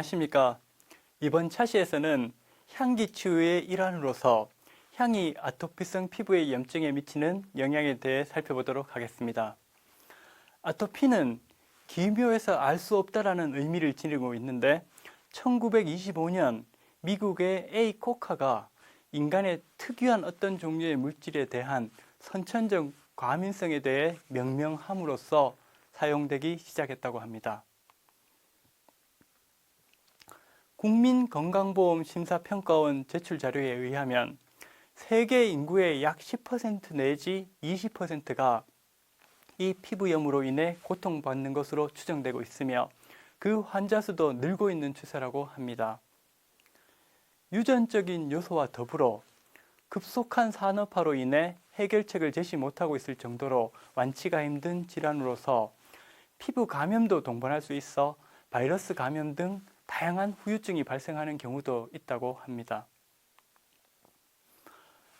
안녕하십니까. 이번 차시에서는 향기 치유의 일환으로서 향이 아토피성 피부의 염증에 미치는 영향에 대해 살펴보도록 하겠습니다. 아토피는 기묘해서 알 수 없다라는 의미를 지니고 있는데 1925년 미국의 A. 코카가 인간의 특유한 어떤 종류의 물질에 대한 선천적 과민성에 대해 명명함으로써 사용되기 시작했다고 합니다. 국민건강보험심사평가원 제출 자료에 의하면 세계 인구의 약 10% 내지 20%가 이 피부염으로 인해 고통받는 것으로 추정되고 있으며 그 환자 수도 늘고 있는 추세라고 합니다. 유전적인 요소와 더불어 급속한 산업화로 인해 해결책을 제시 못하고 있을 정도로 완치가 힘든 질환으로서 피부 감염도 동반할 수 있어 바이러스 감염 등 다양한 후유증이 발생하는 경우도 있다고 합니다.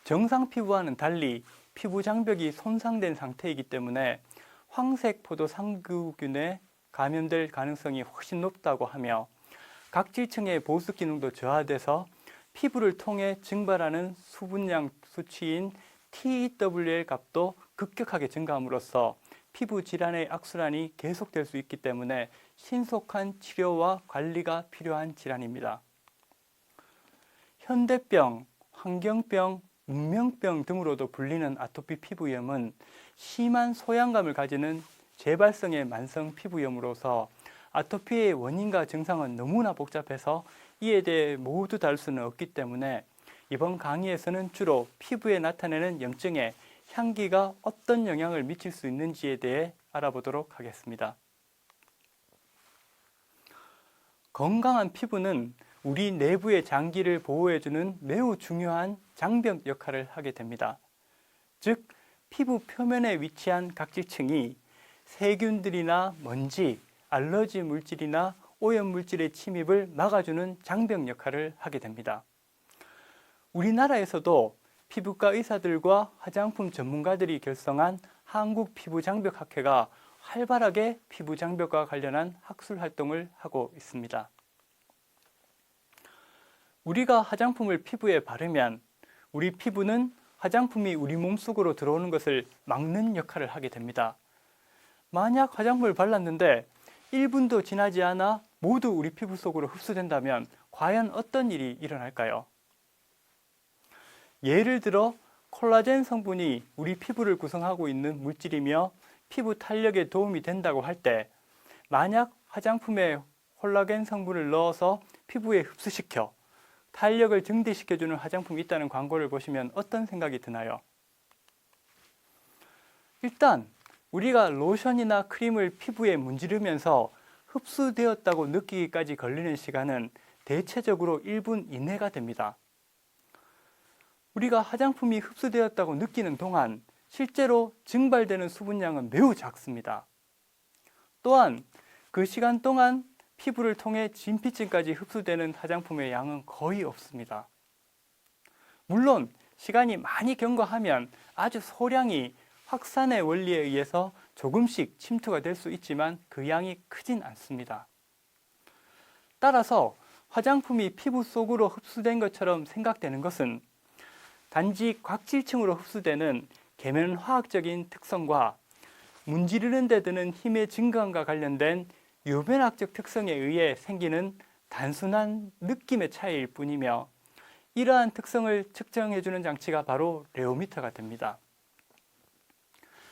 정상 피부와는 달리 피부 장벽이 손상된 상태이기 때문에 황색 포도 상구균에 감염될 가능성이 훨씬 높다고 하며 각질층의 보습 기능도 저하돼서 피부를 통해 증발하는 수분량 수치인 TEWL 값도 급격하게 증가함으로써 피부 질환의 악순환이 계속될 수 있기 때문에 신속한 치료와 관리가 필요한 질환입니다. 현대병, 환경병, 문명병 등으로도 불리는 아토피 피부염은 심한 소양감을 가지는 재발성의 만성 피부염으로서 아토피의 원인과 증상은 너무나 복잡해서 이에 대해 모두 다룰 수는 없기 때문에 이번 강의에서는 주로 피부에 나타내는 염증에 향기가 어떤 영향을 미칠 수 있는지에 대해 알아보도록 하겠습니다. 건강한 피부는 우리 내부의 장기를 보호해주는 매우 중요한 장벽 역할을 하게 됩니다. 즉, 피부 표면에 위치한 각질층이 세균들이나 먼지, 알러지 물질이나 오염 물질의 침입을 막아주는 장벽 역할을 하게 됩니다. 우리나라에서도 피부과 의사들과 화장품 전문가들이 결성한 한국피부장벽학회가 활발하게 피부장벽과 관련한 학술 활동을 하고 있습니다. 우리가 화장품을 피부에 바르면 우리 피부는 화장품이 우리 몸속으로 들어오는 것을 막는 역할을 하게 됩니다. 만약 화장품을 발랐는데 1분도 지나지 않아 모두 우리 피부 속으로 흡수된다면 과연 어떤 일이 일어날까요? 예를 들어 콜라겐 성분이 우리 피부를 구성하고 있는 물질이며 피부 탄력에 도움이 된다고 할 때 만약 화장품에 콜라겐 성분을 넣어서 피부에 흡수시켜 탄력을 증대시켜주는 화장품이 있다는 광고를 보시면 어떤 생각이 드나요? 일단 우리가 로션이나 크림을 피부에 문지르면서 흡수되었다고 느끼기까지 걸리는 시간은 대체적으로 1분 이내가 됩니다. 우리가 화장품이 흡수되었다고 느끼는 동안 실제로 증발되는 수분량은 매우 작습니다. 또한 그 시간 동안 피부를 통해 진피층까지 흡수되는 화장품의 양은 거의 없습니다. 물론 시간이 많이 경과하면 아주 소량이 확산의 원리에 의해서 조금씩 침투가 될 수 있지만 그 양이 크진 않습니다. 따라서 화장품이 피부 속으로 흡수된 것처럼 생각되는 것은 단지 각질층으로 흡수되는 계면화학적인 특성과 문지르는 데 드는 힘의 증감과 관련된 유변학적 특성에 의해 생기는 단순한 느낌의 차이일 뿐이며 이러한 특성을 측정해주는 장치가 바로 레오미터가 됩니다.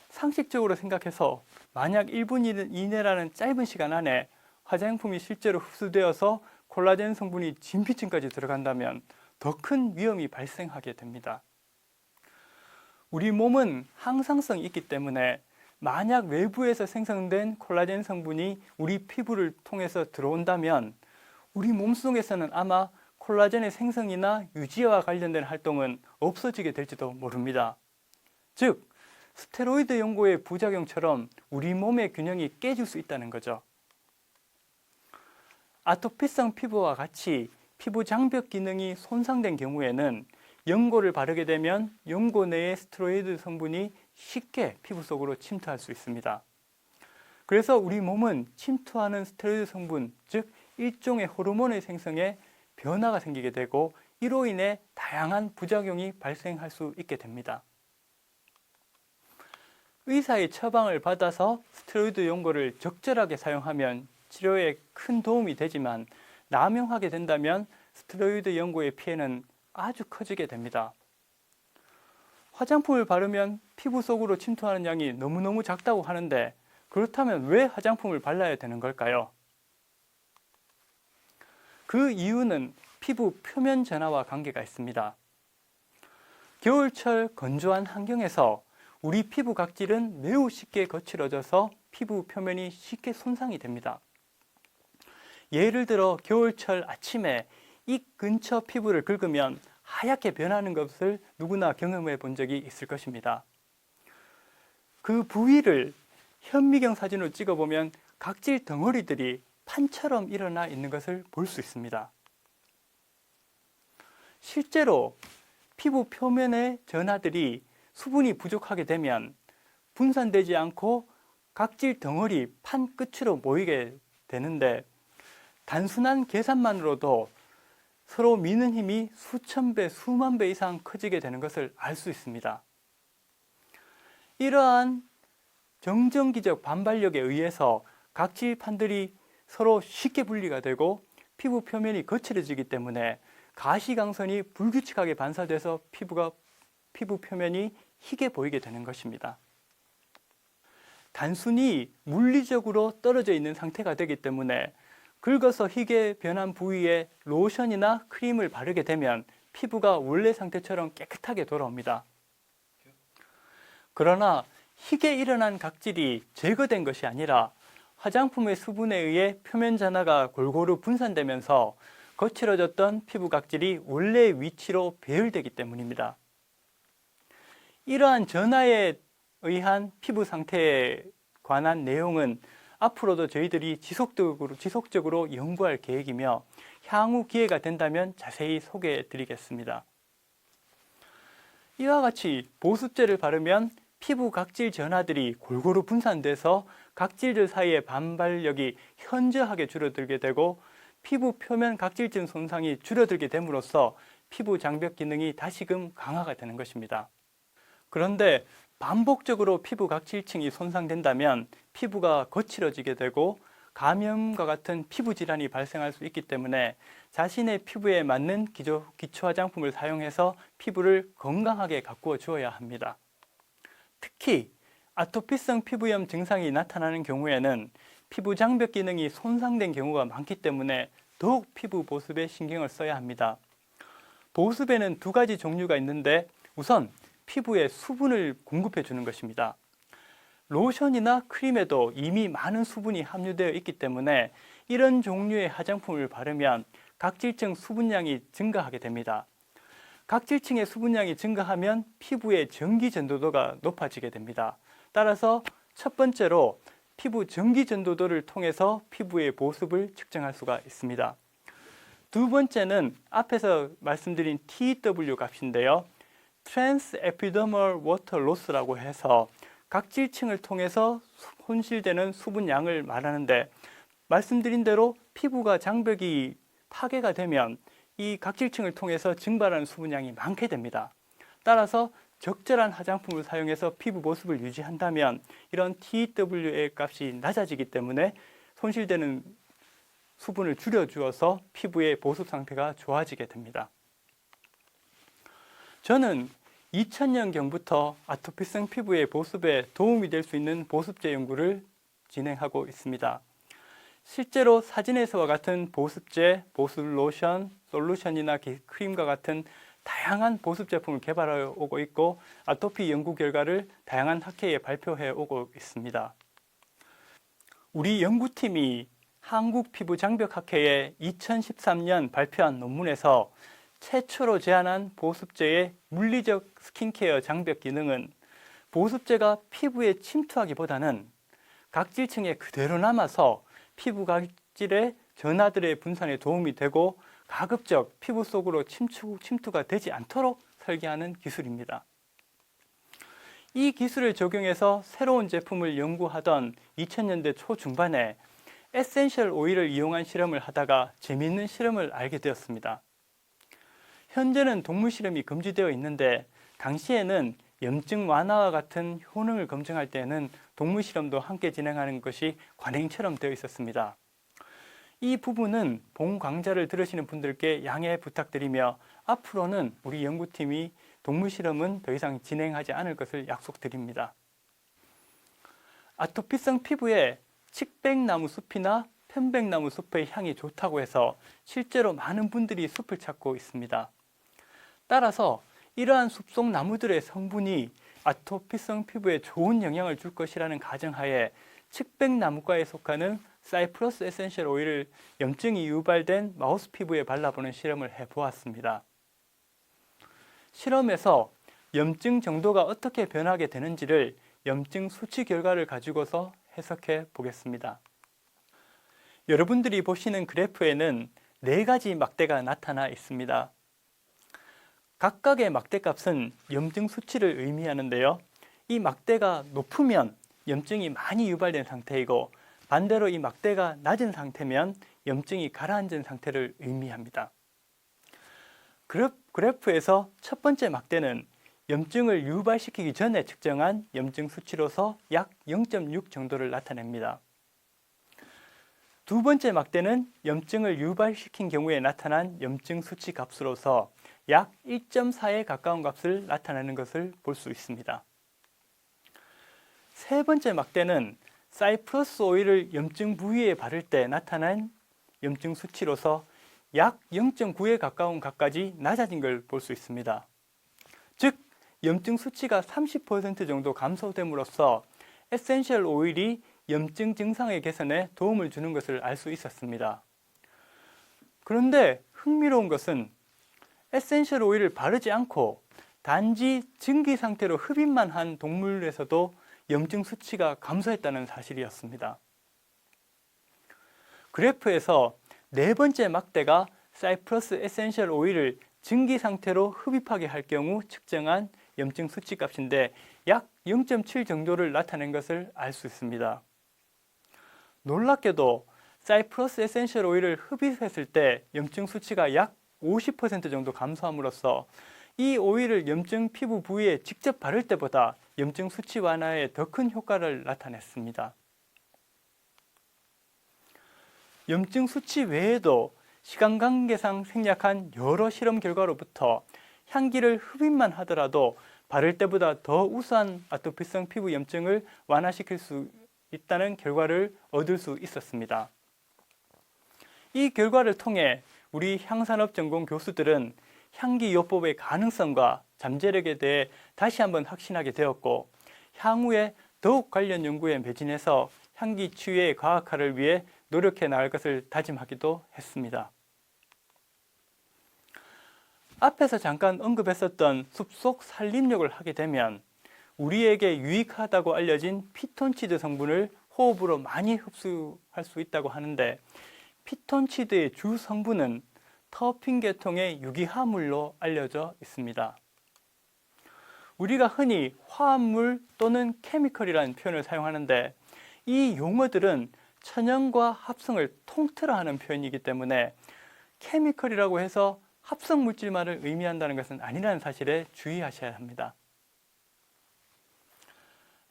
상식적으로 생각해서 만약 1분 이내라는 짧은 시간 안에 화장품이 실제로 흡수되어서 콜라겐 성분이 진피층까지 들어간다면 더 큰 위험이 발생하게 됩니다. 우리 몸은 항상성이 있기 때문에 만약 외부에서 생성된 콜라겐 성분이 우리 피부를 통해서 들어온다면 우리 몸속에서는 아마 콜라겐의 생성이나 유지와 관련된 활동은 없어지게 될지도 모릅니다. 즉, 스테로이드 연고의 부작용처럼 우리 몸의 균형이 깨질 수 있다는 거죠. 아토피성 피부와 같이 피부 장벽 기능이 손상된 경우에는 연고를 바르게 되면 연고 내의 스테로이드 성분이 쉽게 피부 속으로 침투할 수 있습니다. 그래서 우리 몸은 침투하는 스테로이드 성분, 즉 일종의 호르몬의 생성에 변화가 생기게 되고 이로 인해 다양한 부작용이 발생할 수 있게 됩니다. 의사의 처방을 받아서 스테로이드 용고를 적절하게 사용하면 치료에 큰 도움이 되지만 남용하게 된다면 스테로이드 연고의 피해는 아주 커지게 됩니다. 화장품을 바르면 피부 속으로 침투하는 양이 너무너무 작다고 하는데 그렇다면 왜 화장품을 발라야 되는 걸까요? 그 이유는 피부 표면 전화와 관계가 있습니다. 겨울철 건조한 환경에서 우리 피부 각질은 매우 쉽게 거칠어져서 피부 표면이 쉽게 손상이 됩니다. 예를 들어 겨울철 아침에 이 근처 피부를 긁으면 하얗게 변하는 것을 누구나 경험해 본 적이 있을 것입니다. 그 부위를 현미경 사진으로 찍어보면 각질 덩어리들이 판처럼 일어나 있는 것을 볼 수 있습니다. 실제로 피부 표면의 전하들이 수분이 부족하게 되면 분산되지 않고 각질 덩어리 판 끝으로 모이게 되는데 단순한 계산만으로도 서로 미는 힘이 수천 배, 수만 배 이상 커지게 되는 것을 알 수 있습니다. 이러한 정전기적 반발력에 의해서 각질판들이 서로 쉽게 분리가 되고 피부 표면이 거칠어지기 때문에 가시광선이 불규칙하게 반사돼서 피부 표면이 희게 보이게 되는 것입니다. 단순히 물리적으로 떨어져 있는 상태가 되기 때문에 긁어서 희게 변한 부위에 로션이나 크림을 바르게 되면 피부가 원래 상태처럼 깨끗하게 돌아옵니다. 그러나 희게 일어난 각질이 제거된 것이 아니라 화장품의 수분에 의해 표면 전하가 골고루 분산되면서 거칠어졌던 피부 각질이 원래 위치로 배열되기 때문입니다. 이러한 전하에 의한 피부 상태에 관한 내용은 앞으로도 저희들이 지속적으로 연구할 계획이며 향후 기회가 된다면 자세히 소개해 드리겠습니다. 이와 같이 보습제를 바르면 피부 각질 전하들이 골고루 분산돼서 각질들 사이의 반발력이 현저하게 줄어들게 되고 피부 표면 각질층 손상이 줄어들게 됨으로써 피부 장벽 기능이 다시금 강화가 되는 것입니다. 그런데 반복적으로 피부 각질층이 손상된다면 피부가 거칠어지게 되고 감염과 같은 피부 질환이 발생할 수 있기 때문에 자신의 피부에 맞는 기초 화장품을 사용해서 피부를 건강하게 가꾸어 주어야 합니다. 특히 아토피성 피부염 증상이 나타나는 경우에는 피부 장벽 기능이 손상된 경우가 많기 때문에 더욱 피부 보습에 신경을 써야 합니다. 보습에는 두 가지 종류가 있는데 우선 피부에 수분을 공급해 주는 것입니다. 로션이나 크림에도 이미 많은 수분이 함유되어 있기 때문에 이런 종류의 화장품을 바르면 각질층 수분량이 증가하게 됩니다. 각질층의 수분량이 증가하면 피부의 전기 전도도가 높아지게 됩니다. 따라서 첫 번째로 피부 전기 전도도를 통해서 피부의 보습을 측정할 수가 있습니다. 두 번째는 앞에서 말씀드린 TW 값인데요. Transepidermal Water Loss라고 해서 각질층을 통해서 손실되는 수분량을 말하는데 말씀드린 대로 피부가 장벽이 파괴가 되면 이 각질층을 통해서 증발하는 수분량이 많게 됩니다. 따라서 적절한 화장품을 사용해서 피부 보습을 유지한다면 이런 TW의 값이 낮아지기 때문에 손실되는 수분을 줄여주어서 피부의 보습 상태가 좋아지게 됩니다. 저는 2000년경부터 아토피성 피부의 보습에 도움이 될 수 있는 보습제 연구를 진행하고 있습니다. 실제로 사진에서와 같은 보습제, 보습 로션, 솔루션이나 크림과 같은 다양한 보습 제품을 개발해 오고 있고 아토피 연구 결과를 다양한 학회에 발표해 오고 있습니다. 우리 연구팀이 한국피부장벽학회에 2013년 발표한 논문에서 최초로 제안한 보습제의 물리적 스킨케어 장벽 기능은 보습제가 피부에 침투하기보다는 각질층에 그대로 남아서 피부 각질의 전하들의 분산에 도움이 되고 가급적 피부 속으로 침투가 되지 않도록 설계하는 기술입니다. 이 기술을 적용해서 새로운 제품을 연구하던 2000년대 초중반에 에센셜 오일을 이용한 실험을 하다가 재미있는 실험을 알게 되었습니다. 현재는 동물 실험이 금지되어 있는데 당시에는 염증 완화와 같은 효능을 검증할 때에는 동물 실험도 함께 진행하는 것이 관행처럼 되어 있었습니다. 이 부분은 본 강좌를 들으시는 분들께 양해 부탁드리며 앞으로는 우리 연구팀이 동물 실험은 더 이상 진행하지 않을 것을 약속드립니다. 아토피성 피부에 칡백나무 숲이나 편백나무 숲의 향이 좋다고 해서 실제로 많은 분들이 숲을 찾고 있습니다. 따라서 이러한 숲속 나무들의 성분이 아토피성 피부에 좋은 영향을 줄 것이라는 가정하에 칡백나무과에 속하는 사이프러스 에센셜 오일을 염증이 유발된 마우스 피부에 발라보는 실험을 해보았습니다. 실험에서 염증 정도가 어떻게 변하게 되는지를 염증 수치 결과를 가지고서 해석해 보겠습니다. 여러분들이 보시는 그래프에는 4가지 막대가 나타나 있습니다. 각각의 막대값은 염증 수치를 의미하는데요. 이 막대가 높으면 염증이 많이 유발된 상태이고 반대로 이 막대가 낮은 상태면 염증이 가라앉은 상태를 의미합니다. 그래프에서 첫 번째 막대는 염증을 유발시키기 전에 측정한 염증 수치로서 약 0.6 정도를 나타냅니다. 두 번째 막대는 염증을 유발시킨 경우에 나타난 염증 수치 값으로서 약 1.4에 가까운 값을 나타내는 것을 볼 수 있습니다. 세 번째 막대는 사이프러스 오일을 염증 부위에 바를 때 나타난 염증 수치로서 약 0.9에 가까운 값까지 낮아진 걸 볼 수 있습니다. 즉, 염증 수치가 30% 정도 감소됨으로써 에센셜 오일이 염증 증상의 개선에 도움을 주는 것을 알 수 있었습니다. 그런데 흥미로운 것은 에센셜 오일을 바르지 않고 단지 증기 상태로 흡입만 한 동물에서도 염증 수치가 감소했다는 사실이었습니다. 그래프에서 4번째 막대가 사이프러스 에센셜 오일을 증기 상태로 흡입하게 할 경우 측정한 염증 수치 값인데 약 0.7 정도를 나타낸 것을 알 수 있습니다. 놀랍게도 사이프러스 에센셜 오일을 흡입했을 때 염증 수치가 약 50% 정도 감소함으로써 이 오일을 염증 피부 부위에 직접 바를 때보다 염증 수치 완화에 더 큰 효과를 나타냈습니다. 염증 수치 외에도 시간 관계상 생략한 여러 실험 결과로부터 향기를 흡입만 하더라도 바를 때보다 더 우수한 아토피성 피부 염증을 완화시킬 수 있다는 결과를 얻을 수 있었습니다. 이 결과를 통해 우리 향산업 전공 교수들은 향기요법의 가능성과 잠재력에 대해 다시 한번 확신하게 되었고 향후에 더욱 관련 연구에 매진해서 향기 치유의 과학화를 위해 노력해 나갈 것을 다짐하기도 했습니다. 앞에서 잠깐 언급했었던 숲속 산림욕을 하게 되면 우리에게 유익하다고 알려진 피톤치드 성분을 호흡으로 많이 흡수할 수 있다고 하는데 피톤치드의 주 성분은 터핀 계통의 유기화합물로 알려져 있습니다. 우리가 흔히 화합물 또는 케미컬이라는 표현을 사용하는데 이 용어들은 천연과 합성을 통틀어 하는 표현이기 때문에 케미컬이라고 해서 합성 물질만을 의미한다는 것은 아니라는 사실에 주의하셔야 합니다.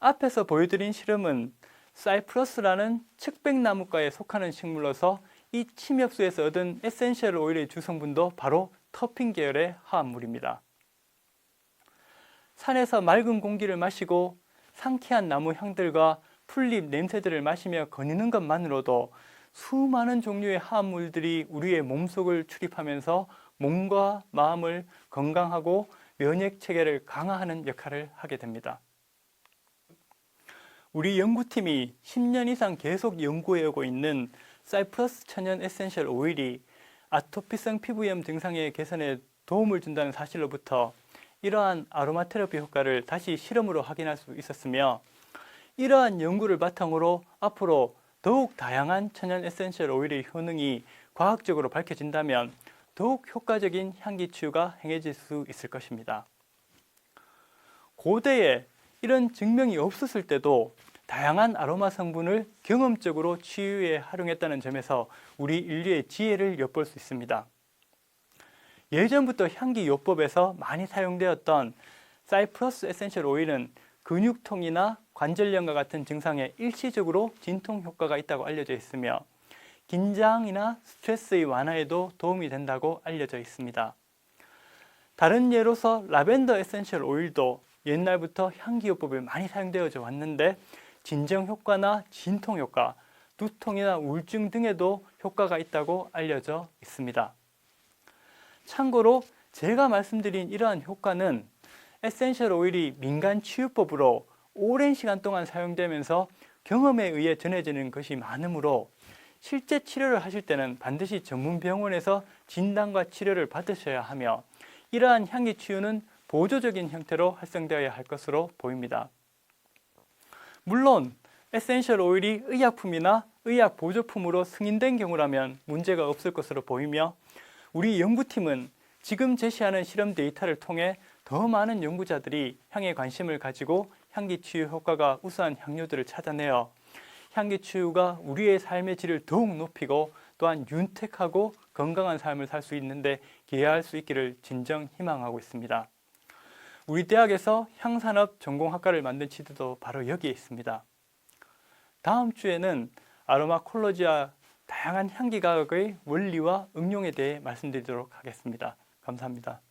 앞에서 보여드린 실험은 사이프러스라는 칡백나무과에 속하는 식물로서 이 침엽수에서 얻은 에센셜 오일의 주성분도 바로 터핀 계열의 화합물입니다. 산에서 맑은 공기를 마시고 상쾌한 나무 향들과 풀잎 냄새들을 마시며 거니는 것만으로도 수많은 종류의 화합물들이 우리의 몸속을 출입하면서 몸과 마음을 건강하고 면역 체계를 강화하는 역할을 하게 됩니다. 우리 연구팀이 10년 이상 계속 연구해오고 있는 사이프러스 천연 에센셜 오일이 아토피성 피부염 증상의 개선에 도움을 준다는 사실로부터 이러한 아로마 테라피 효과를 다시 실험으로 확인할 수 있었으며 이러한 연구를 바탕으로 앞으로 더욱 다양한 천연 에센셜 오일의 효능이 과학적으로 밝혀진다면 더욱 효과적인 향기 치유가 행해질 수 있을 것입니다. 고대에 이런 증명이 없었을 때도 다양한 아로마 성분을 경험적으로 치유에 활용했다는 점에서 우리 인류의 지혜를 엿볼 수 있습니다. 예전부터 향기요법에서 많이 사용되었던 사이프러스 에센셜 오일은 근육통이나 관절염과 같은 증상에 일시적으로 진통 효과가 있다고 알려져 있으며 긴장이나 스트레스의 완화에도 도움이 된다고 알려져 있습니다. 다른 예로서 라벤더 에센셜 오일도 옛날부터 향기요법에 많이 사용되어져 왔는데 진정 효과나 진통 효과, 두통이나 우울증 등에도 효과가 있다고 알려져 있습니다. 참고로 제가 말씀드린 이러한 효과는 에센셜 오일이 민간 치유법으로 오랜 시간 동안 사용되면서 경험에 의해 전해지는 것이 많으므로 실제 치료를 하실 때는 반드시 전문 병원에서 진단과 치료를 받으셔야 하며 이러한 향기 치유는 보조적인 형태로 활성되어야 할 것으로 보입니다. 물론 에센셜 오일이 의약품이나 의약 보조품으로 승인된 경우라면 문제가 없을 것으로 보이며 우리 연구팀은 지금 제시하는 실험 데이터를 통해 더 많은 연구자들이 향에 관심을 가지고 향기 치유 효과가 우수한 향료들을 찾아내어 향기 치유가 우리의 삶의 질을 더욱 높이고 또한 윤택하고 건강한 삶을 살 수 있는데 기여할 수 있기를 진정 희망하고 있습니다. 우리 대학에서 향산업 전공학과를 만든 치드도 바로 여기에 있습니다. 다음 주에는 아로마콜로지와 다양한 향기과학의 원리와 응용에 대해 말씀드리도록 하겠습니다. 감사합니다.